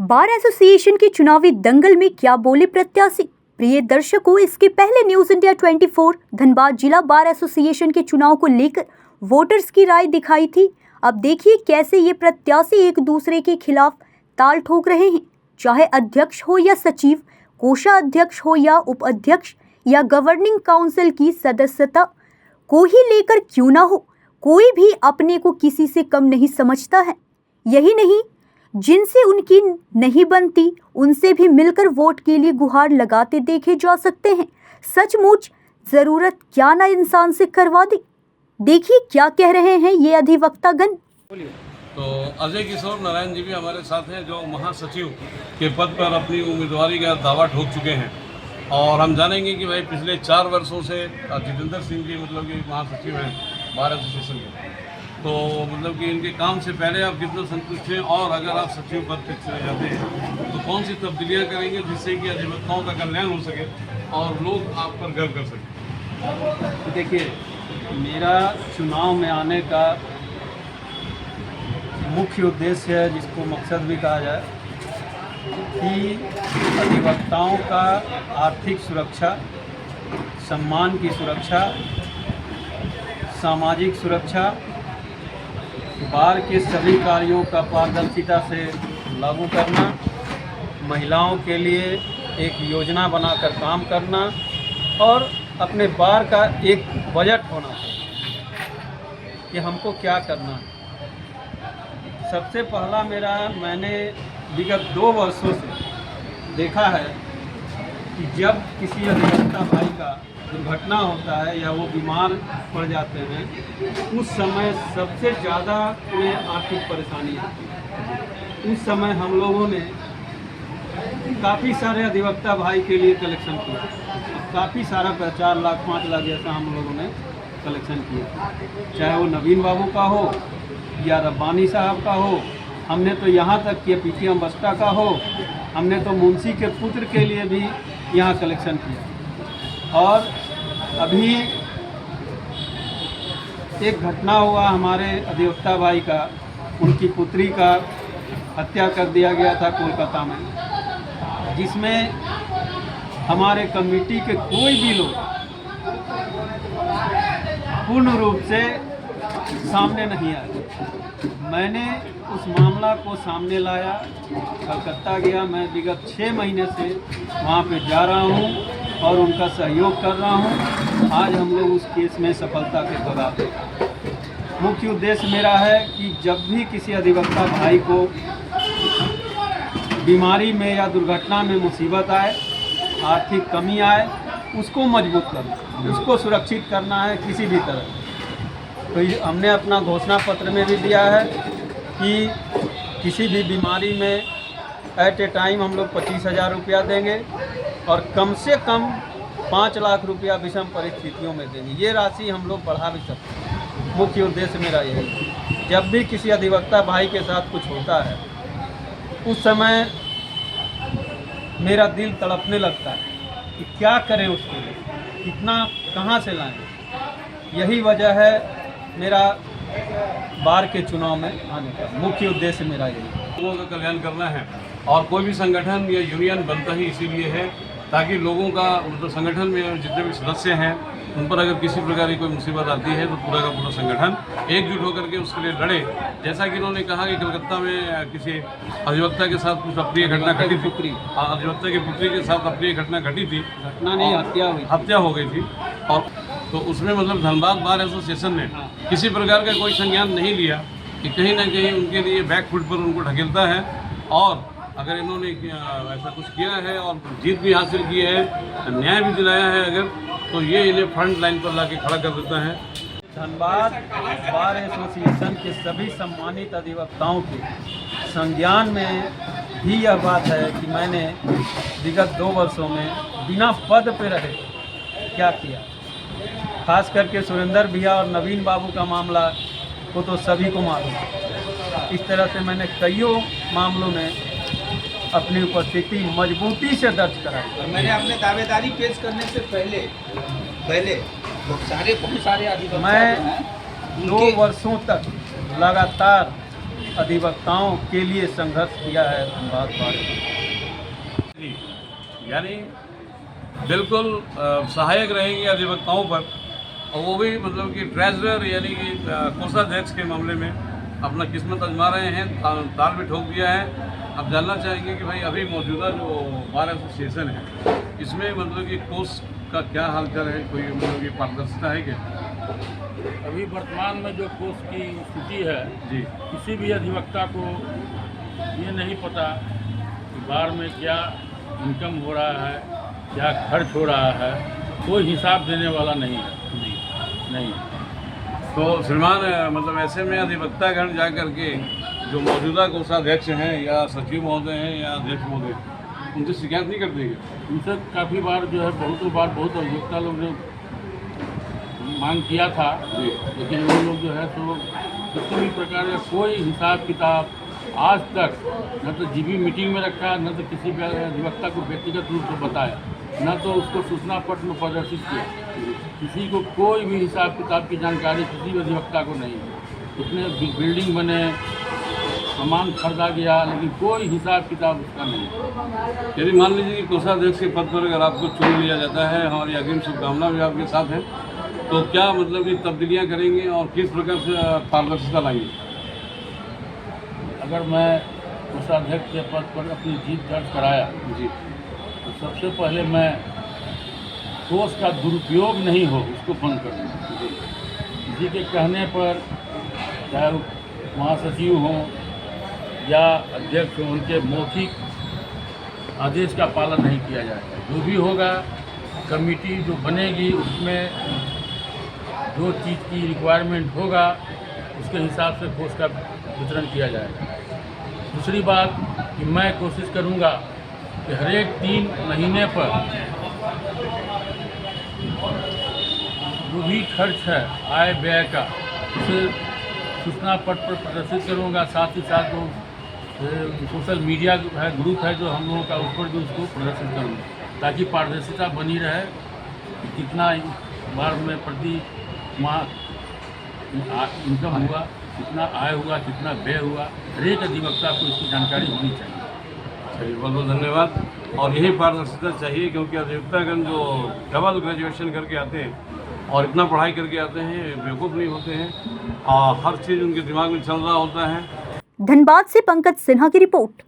Bar association के चुनावी दंगल में क्या बोले प्रत्याशी। प्रिय दर्शकों, इसके पहले न्यूज इंडिया 24 धनबाद जिला बार एसोसिएशन के चुनाव को लेकर वोटर्स की राय दिखाई थी। अब देखिए कैसे ये प्रत्याशी एक दूसरे के खिलाफ ताल ठोक रहे हैं। चाहे अध्यक्ष हो या सचिव, कोषाध्यक्ष हो या उपाध्यक्ष या गवर्निंग काउंसिल की सदस्यता को ही लेकर क्यों ना हो, कोई भी अपने को किसी से कम नहीं समझता है। यही नहीं, जिनसे उनकी नहीं बनती उनसे भी मिलकर वोट के लिए गुहार लगाते देखे जा सकते हैं। सचमुच जरूरत क्या ना इंसान से करवा दी। देखिए क्या कह रहे हैं ये अधिवक्तागण। तो अजय किशोर नारायण जी भी हमारे साथ हैं, जो महासचिव के पद पर अपनी उम्मीदवारी का दावा ठोक चुके हैं। और हम जानेंगे कि भाई पिछले 4 वर्षों से जितेंद्र सिंह जी मतलब कि महासचिव हैं बार एसोसिएशन के, तो मतलब कि इनके काम से पहले आप कितना संतुष्ट हैं, और अगर आप सचिव पद पर चले जाते हैं तो कौन सी तब्दीलियाँ करेंगे जिससे कि अधिवक्ताओं का कल्याण हो सके और लोग आप पर गर्व कर सकें। देखिए, मेरा चुनाव में आने का मुख्य उद्देश्य है, जिसको मकसद भी कहा जाए, कि अधिवक्ताओं का आर्थिक सुरक्षा, सम्मान की सुरक्षा, सामाजिक सुरक्षा, बार के सभी कार्यों का पारदर्शिता से लागू करना, महिलाओं के लिए एक योजना बनाकर काम करना और अपने बार का एक बजट होना चाहिए कि हमको क्या करना है। सबसे पहला मैंने विगत 2 वर्षों से देखा है कि जब किसी अधिवक्ता भाई का दुर्घटना होता है या वो बीमार पड़ जाते हैं, उस समय सबसे ज़्यादा उन्हें आर्थिक परेशानी आती है। उस समय हम लोगों ने काफ़ी सारे अधिवक्ता भाई के लिए कलेक्शन किया, काफ़ी सारा 4 लाख 5 लाख जैसा हम लोगों ने कलेक्शन किया, चाहे वो नवीन बाबू का हो या रब्बानी साहब का हो। हमने तो यहाँ तक किया पीटीएम बस्ता का हो, हमने तो मुंशी के पुत्र के लिए भी यहाँ कलेक्शन किया। और अभी एक घटना हुआ हमारे अधिवक्ता भाई का, उनकी पुत्री का हत्या कर दिया गया था कोलकाता में, जिसमें हमारे कमेटी के कोई भी लोग पूर्ण रूप से सामने नहीं आए। मैंने उस मामला को सामने लाया, कलकत्ता गया। मैं विगत 6 महीने से वहाँ पे जा रहा हूँ और उनका सहयोग कर रहा हूँ। आज हम लोग उस केस में सफलता के कगार पे। मुख्य उद्देश्य मेरा है कि जब भी किसी अधिवक्ता भाई को बीमारी में या दुर्घटना में मुसीबत आए, आर्थिक कमी आए, उसको मजबूत करना, उसको सुरक्षित करना है किसी भी तरह। तो हमने अपना घोषणा पत्र में भी दिया है कि किसी भी बीमारी में एट ए टाइम हम लोग 25,000 रुपया देंगे और कम से कम 5 लाख रुपया विषम परिस्थितियों में देंगे। ये राशि हम लोग बढ़ा भी सकते हैं। मुख्य उद्देश्य मेरा यही है। जब भी किसी अधिवक्ता भाई के साथ कुछ होता है, उस समय मेरा दिल तड़पने लगता है कि क्या करें उसके लिए, कितना कहाँ से लाएं। यही वजह है मेरा बार के चुनाव में आने का मुख्य उद्देश्य मेरा यही। लोगों का कल्याण करना है, और कोई भी संगठन या यूनियन बनता ही इसीलिए है ताकि लोगों का मतलब संगठन में जितने भी सदस्य हैं उन पर अगर किसी प्रकार की कोई मुसीबत आती है तो पूरा का पूरा संगठन एकजुट होकर के उसके लिए लड़े। जैसा कि उन्होंने कहा कि कलकत्ता में किसी अधिवक्ता के साथ कुछ अप्रिय घटना घटी थी, अधिवक्ता की पुत्री के साथ अप्रिय घटना घटी थी, घटना नहीं हत्या हो गई थी। और तो उसमें मतलब धनबाद बार एसोसिएशन ने किसी प्रकार का कोई संज्ञान नहीं लिया कि कहीं ना कहीं उनके लिए बैकफुट पर उनको ढकेलता है। और अगर इन्होंने ऐसा कुछ किया है और जीत भी हासिल की है, न्याय भी दिलाया है अगर, तो ये इन्हें फ्रंट लाइन पर लाके खड़ा कर देता है। धनबाद बार एसोसिएशन के सभी सम्मानित अधिवक्ताओं के संज्ञान में भी यह बात है कि मैंने विगत 2 वर्षों में बिना पद पे रहे क्या किया। खास करके सुरेंद्र भैया और नवीन बाबू का मामला को तो सभी को मालूम है। इस तरह से मैंने कईयों मामलों में अपनी उपस्थिति मजबूती से दर्ज कराई। और मैंने अपने दावेदारी पेश करने से पहले बहुत सारे अधिवक्ता मैं 2 वर्षों तक लगातार अधिवक्ताओं के लिए संघर्ष किया है धनबाद बार जी, यानी बिल्कुल सहायक रहेंगे अधिवक्ताओं पर, और वो भी मतलब कि ट्रेजरर यानी कि कोषाध्यक्ष के मामले में अपना किस्मत आजमा रहे हैं, ताल भी ठोक दिया है। अब जानना चाहेंगे कि भाई अभी मौजूदा जो बार एसोसिएशन है इसमें मतलब कि कोष का क्या हालचाल है, कोई मतलब कि पारदर्शिता है क्या? अभी वर्तमान में जो कोष की स्थिति है, जी किसी भी अधिवक्ता को ये नहीं पता कि बार में क्या इनकम हो रहा है, क्या खर्च हो रहा है, कोई हिसाब देने वाला नहीं है। जी। नहीं। तो श्रीमान मतलब ऐसे में अधिवक्तागण जा करके जो मौजूदा कोषाध्यक्ष हैं या सचिव महोदय हैं या अध्यक्ष महोदय, उनसे शिकायत नहीं करते क्या? उनसे काफ़ी बार जो है बहुत अधिवक्ता लोग ने मांग किया था, लेकिन वो लोग जो है तो किसी भी प्रकार का कोई हिसाब किताब आज तक न तो जीबी मीटिंग में रखा, न तो किसी भी अधिवक्ता को व्यक्तिगत रूप से बताया, न तो उसको सूचना पत्र में प्रदर्शित किया। किसी को कोई भी हिसाब किताब की जानकारी किसी भी अधिवक्ता को नहीं है। उसने बिल्डिंग बने, सामान खरीदा गया, लेकिन कोई हिसाब किताब उसका नहीं है। यदि मान लीजिए कि कोषाध्यक्ष के पद पर अगर आपको चुन लिया जाता है, हमारी अग्रिम शुभकामना भी आपके साथ है, तो क्या मतलब कि तब्दीलियाँ करेंगे और किस प्रकार से पारदर्शिता लाएंगे? अगर मैं कोषाध्यक्ष के पद पर अपनी जीत दर्ज कराया जी तो सबसे पहले मैं कोष का दुरुपयोग नहीं हो उसको बंद कर दूँगा। किसी के कहने पर चाहे वो महासचिव हों या अध्यक्ष हों, उनके मौखिक आदेश का पालन नहीं किया जाएगा। जो भी होगा कमेटी जो बनेगी उसमें जो चीज़ की रिक्वायरमेंट होगा उसके हिसाब से कोष का वितरण किया जाएगा। दूसरी बात कि मैं कोशिश करूंगा कि हर एक 3 महीने पर जो भी खर्च है आय व्यय का उसे सूचना पत्र पर प्रदर्शित करूंगा। साथ ही साथ जो सोशल मीडिया है, ग्रुप है जो हम लोगों का, उस पर भी उसको प्रदर्शित करूंगा ताकि पारदर्शिता बनी रहे कि कितना बार में प्रति माह इनकम हुआ, कितना आय हुआ, कितना व्यय हुआ, हर एक अधिवक्ता को इसकी जानकारी होनी चाहिए। चलिए, बहुत बहुत धन्यवाद। और यही पारदर्शिता चाहिए, क्योंकि अधिवक्तागण जो डबल ग्रेजुएशन करके आते हैं और इतना पढ़ाई करके आते हैं, बेवकूफ़ नहीं होते हैं, और हर चीज़ उनके दिमाग में चल रहा होता है। धनबाद से पंकज सिन्हा की रिपोर्ट।